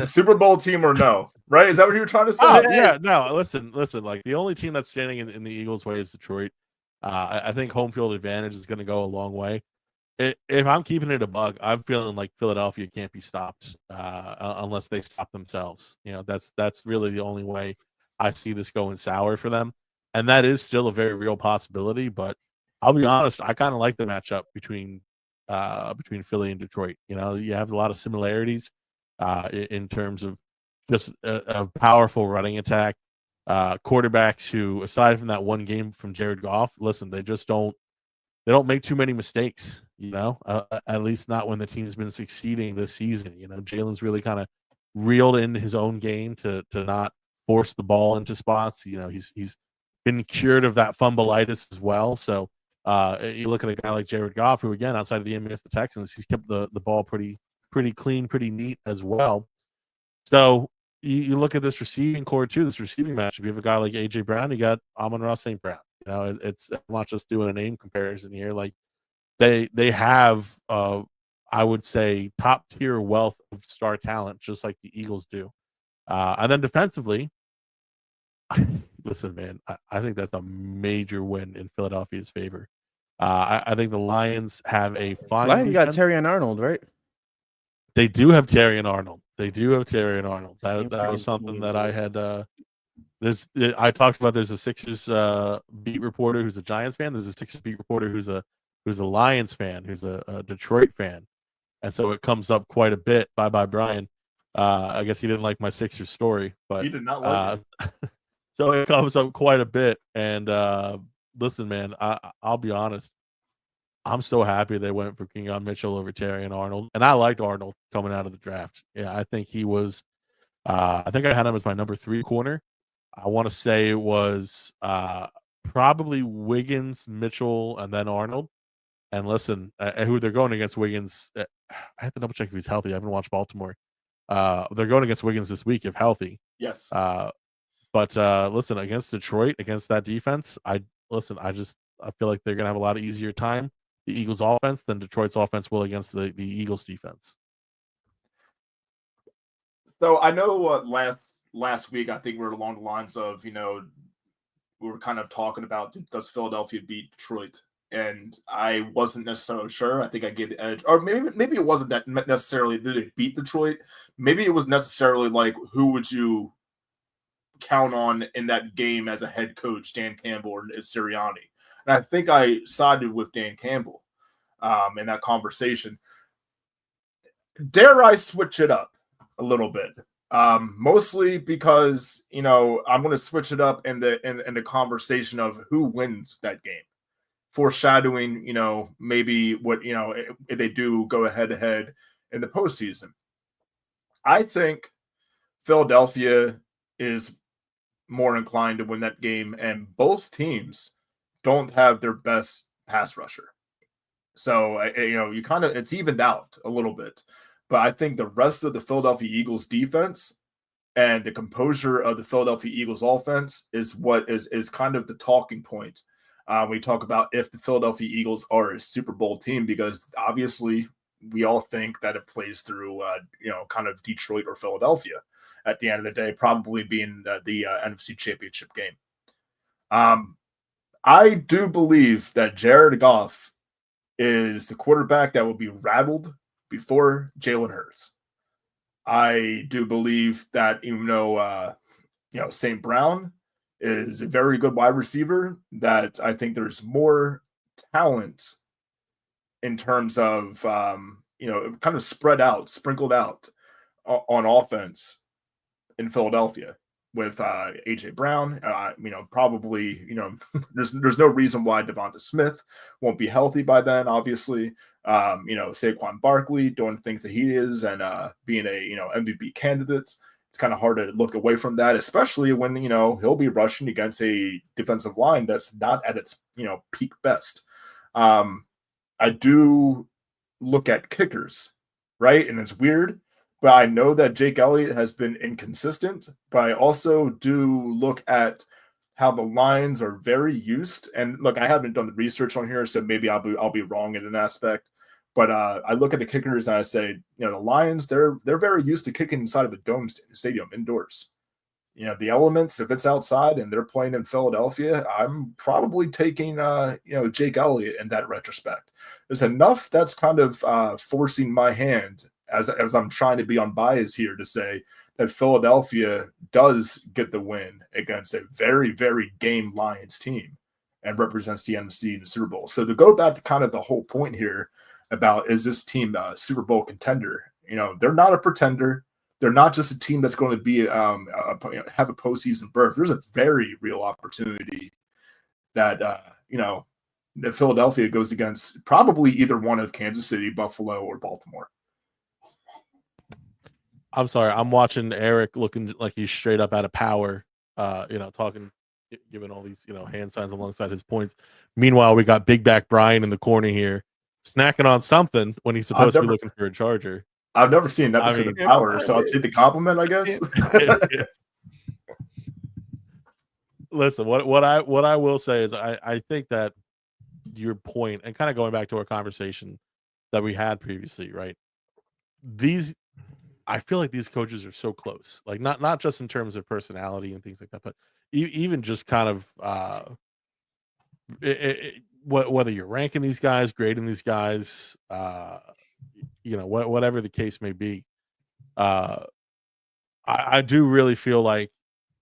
Super Bowl team or no? Right? Is that what you were trying to say? Oh, yeah. No, listen. Like the only team that's standing in the Eagles' way is Detroit. I think home field advantage is going to go a long way. If I'm keeping it a bug, I'm feeling like Philadelphia can't be stopped unless they stop themselves. You know, that's really the only way I see this going sour for them, and that is still a very real possibility. But I'll be honest, I kind of like the matchup between Philly and Detroit. You know, you have a lot of similarities in terms of just a powerful running attack, quarterbacks who, aside from that one game from Jared Goff, listen, they don't make too many mistakes, you know, at least not when the team's been succeeding this season. You know, Jalen's really kind of reeled in his own game to not force the ball into spots. You know, he's been cured of that fumbleitis as well. So you look at a guy like Jared Goff, who, again, outside of the game against the Texans, he's kept the ball pretty clean, pretty neat as well. So you look at this receiving core too, this receiving matchup. You have a guy like A.J. Brown, you got Amon-Ra St. Brown. You know, it's not just doing a name comparison here. Like they have, I would say, top tier wealth of star talent, just like the Eagles do. And then defensively, listen, man, I think that's a major win in Philadelphia's favor. I think the Lions have a fine. Lions got Terry and Arnold, right? They do have Terry and Arnold. That was something that I had. I talked about. There's a Sixers beat reporter who's a Giants fan. There's a Sixers beat reporter who's a Lions fan, who's a Detroit fan, and so it comes up quite a bit. Bye, Brian. I guess he didn't like my Sixers story, but he did not like it. So it comes up quite a bit. And listen, man, I'll be honest. I'm so happy they went for Keon Mitchell over Terry and Arnold, and I liked Arnold coming out of the draft. Yeah, I think he was. I think I had him as my number 3 corner. I want to say it was probably Wiggins, Mitchell, and then Arnold. And listen, who they're going against Wiggins. I have to double check if he's healthy. I haven't watched Baltimore. They're going against Wiggins this week if healthy. Yes. But listen, against Detroit, against that defense, I feel like they're gonna have a lot of easier time, the Eagles offense, than Detroit's offense will against the Eagles defense. So I know last week I think we were along the lines of, we were kind of talking about, does Philadelphia beat Detroit? And I wasn't necessarily sure. I think I gave the edge, or maybe it wasn't that necessarily did they beat Detroit. Maybe it was necessarily like, who would you count on in that game as a head coach, Dan Campbell or Sirianni? And I think I sided with Dan Campbell in that conversation. Dare I switch it up a little bit? Mostly because I'm going to switch it up in the conversation of who wins that game, foreshadowing maybe what if they do go head to head in the postseason. I think Philadelphia is more inclined to win that game, and both teams don't have their best pass rusher. So, you kind of, it's evened out a little bit. But I think the rest of the Philadelphia Eagles defense and the composure of the Philadelphia Eagles offense is what is kind of the talking point when we talk about if the Philadelphia Eagles are a Super Bowl team, because obviously we all think that it plays through, kind of Detroit or Philadelphia at the end of the day, probably being the NFC Championship game. I do believe that Jared Goff is the quarterback that will be rattled before Jalen Hurts. I do believe that even though, St. Brown is a very good wide receiver, that I think there's more talent in terms of, kind of sprinkled out on offense in Philadelphia with AJ Brown. Probably, there's no reason why Devonta Smith won't be healthy by then, obviously. Saquon Barkley doing things that he is and being a, MVP candidate. It's kind of hard to look away from that, especially when, he'll be rushing against a defensive line that's not at its, peak best. I do look at kickers, right? And it's weird, but I know that Jake Elliott has been inconsistent, but I also do look at how the Lions are very used. And look, I haven't done the research on here, so maybe I'll be wrong in an aspect. But I look at the kickers and I say, the Lions, they're very used to kicking inside of a dome stadium indoors. The elements, if it's outside and they're playing in Philadelphia, I'm probably taking, Jake Elliott in that retrospect. There's enough that's kind of forcing my hand as I'm trying to be unbiased here to say that Philadelphia does get the win against a very, very game Lions team and represents the NFC in the Super Bowl. So to go back to kind of the whole point here about, is this team a Super Bowl contender? They're not a pretender. They're not just a team that's going to be have a postseason berth. There's a very real opportunity that that Philadelphia goes against probably either one of Kansas City, Buffalo, or Baltimore. I'm sorry, I'm watching Eric looking like he's straight up out of power. Talking, giving all these hand signs alongside his points. Meanwhile, we got Big Back Brian in the corner here, snacking on something when he's supposed to be looking for a charger. I've never seen an episode of Power, so I'll take the compliment, I guess. Listen, what I will say is I think that your point, and kind of going back to our conversation that we had previously, right? I feel like these coaches are so close, like not just in terms of personality and things like that, but even just kind of whether you're ranking these guys, grading these guys, whatever the case may be. I do really feel like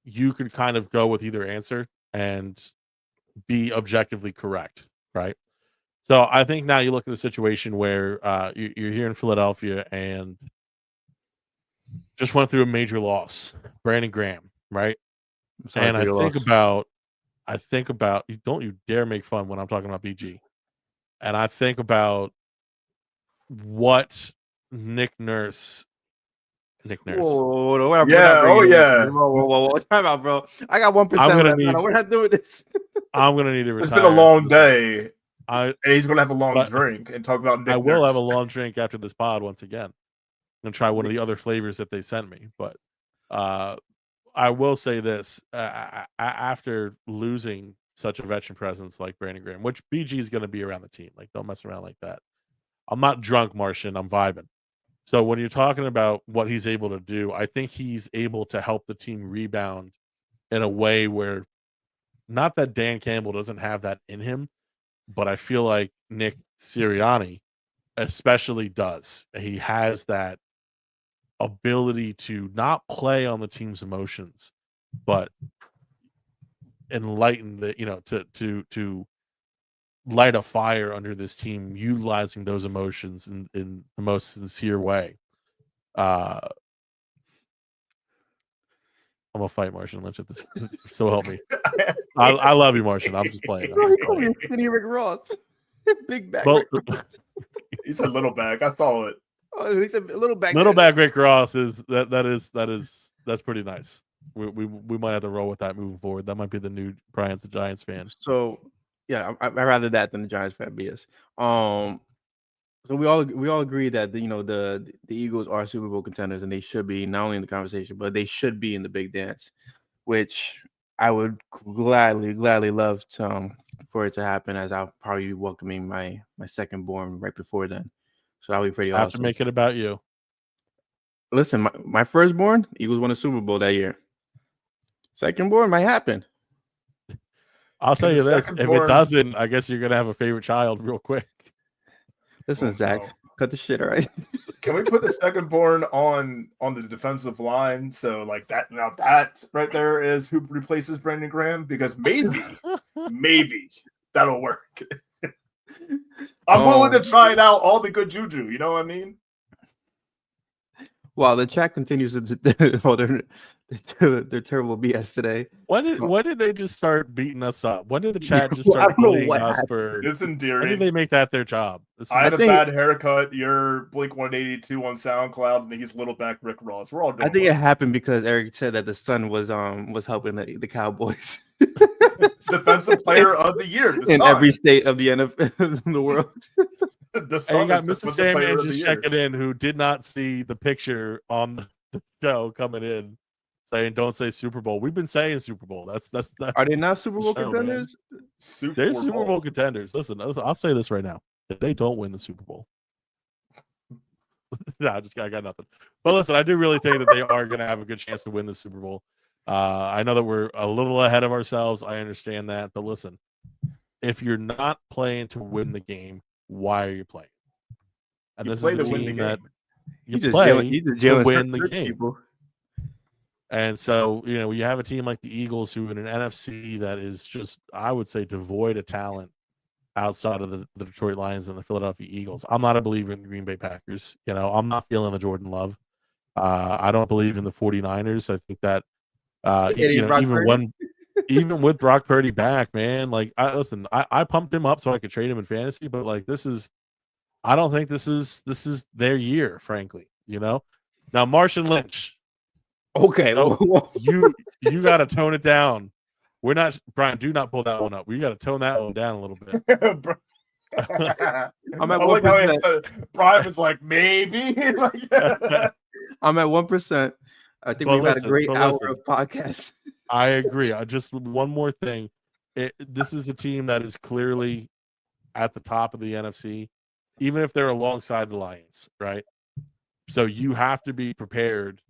you could kind of go with either answer and be objectively correct, right? So I think now you look at a situation where you're here in Philadelphia and just went through a major loss, Brandon Graham, right? And I think about, don't you dare make fun when I'm talking about BG. and I think about what Nick Nurse. Whoa, we're Yeah, not bringing oh him into yeah. this. Whoa. Time out, bro. I got 1% I'm gonna left. need- No, we're not doing this. I'm gonna need to retire. It's been a long day, I and he's gonna have a long but drink and talk about Nick I will Nurse. have a long drink after this pod once again. I'm gonna try one of the other flavors that they sent me, but I will say this: after losing such a veteran presence like Brandon Graham, which BG is going to be around the team, like don't mess around like that. I'm not drunk, Martian. I'm vibing. So when you're talking about what he's able to do, I think he's able to help the team rebound in a way where, not that Dan Campbell doesn't have that in him, but I feel like Nick Sirianni especially does. He has that ability to not play on the team's emotions, but enlighten the, to light a fire under this team, utilizing those emotions in the most sincere way. I'm gonna fight Martian Lynch at this. So help me. I love you, Martian. I'm just playing. Bro, he called me a skinny Rick Ross. Big back. Well, He said little bag. I saw it. Oh, he said a little back. Little Bag Rick Ross is that's pretty nice. We might have to roll with that moving forward. That might be the new Brian's the Giants fan. So yeah, I rather that than the Giants fan BS. So we all agree that the Eagles are Super Bowl contenders and they should be not only in the conversation, but they should be in the big dance, which I would gladly love for it to happen, as I'll probably be welcoming my second born right before then. So that'll be pretty I have awesome. to make it about you. Listen, my firstborn, Eagles won a Super Bowl that year. Secondborn might happen. I'll tell And you the this: if it secondborn- doesn't, I guess you're gonna have a favorite child real quick. Listen, Oh, Zach, no. cut the shit, all right? Can we put the second born on the defensive line? So like that, now that right there is who replaces Brandon Graham, because maybe that'll work. I'm willing to try it out, all the good juju. You know what I mean? While the chat continues to well, they're terrible BS today. When did they just start beating us up? When did the chat just Well, I start don't know bullying what us happened. for? It's When endearing. did they make that their job? I had I a think- bad haircut. You're Blink 182 on SoundCloud, and he's Little Back Rick Ross. We're all doing I think it well. happened because Eric said that the son was helping the Cowboys Defensive player of the year. The in son. every state of the NFL in the world. The And you son got is Mr. defensive player Sandman of the just year. checking in, who did not see the picture on the show coming in, saying, "Don't say Super Bowl." We've been saying Super Bowl. That's Are they not Super Bowl Show, man. contenders? they're Super Bowl contenders. Listen, I'll say this right now: if they don't win the Super Bowl, no, I got nothing. But listen, I do really think that they are going to have a good chance to win the Super Bowl. I know that we're a little ahead of ourselves. I understand that, but listen, if you're not playing to win the game, why are you playing? And You this play is the to win the team that game. you play to win the game. People. And so, you have a team like the Eagles, who in an NFC that is just, I would say, devoid of talent outside of the Detroit Lions and the Philadelphia Eagles. I'm not a believer in the Green Bay Packers. I'm not feeling the Jordan Love. I don't believe in the 49ers. I think that, even with Brock Purdy back, man, like, I pumped him up so I could trade him in fantasy, but like, I don't think this is their year, frankly. Now, Marshawn Lynch. Okay, So you got to tone it down. We're not, Brian. Do not pull that one up. We got to tone that one down a little bit. I'm at I like how he 1%. said Brian was like, maybe. I'm at 1%. I think we've had a great hour of podcast. I agree. Just one more thing. This is a team that is clearly at the top of the NFC, even if they're alongside the Lions, right? So you have to be prepared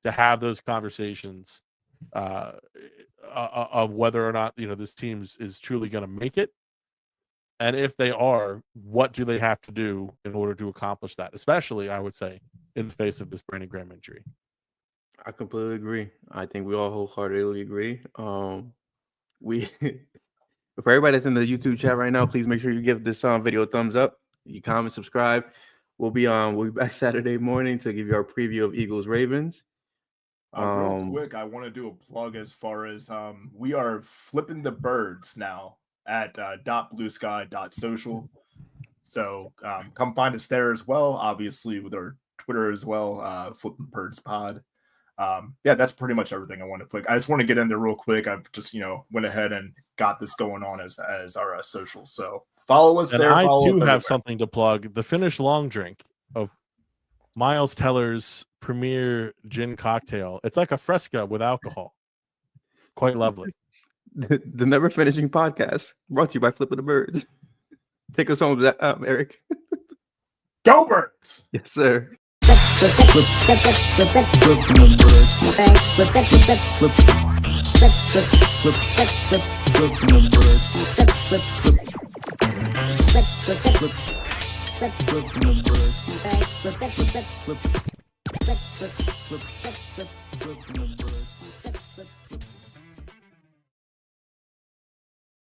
to have those conversations of whether or not this team is truly going to make it, and if they are, what do they have to do in order to accomplish that? Especially, I would say, in the face of this Brandon Graham injury. I completely agree. I think we all wholeheartedly agree. We for everybody that's in the YouTube chat right now, please make sure you give this video a thumbs up. You comment, subscribe. We'll be back Saturday morning to give you our preview of Eagles Ravens. Real quick, I want to do a plug as far as we are flipping the birds now at .bluesky.social. So come find us there as well. Obviously, with our Twitter as well, Flipping Birds Pod. Yeah, that's pretty much everything I want to click. I just want to get in there real quick. I've just went ahead and got this going on as our social. So follow us And there. I Follow do us have everywhere. something to plug. The Finnish long drink of Miles Teller's premier gin cocktail. It's like a Fresca with alcohol. Quite lovely. The Never Finishing Podcast, brought to you by Flipping the Birds. Take us home, Eric. Go Birds! Yes, sir. Flip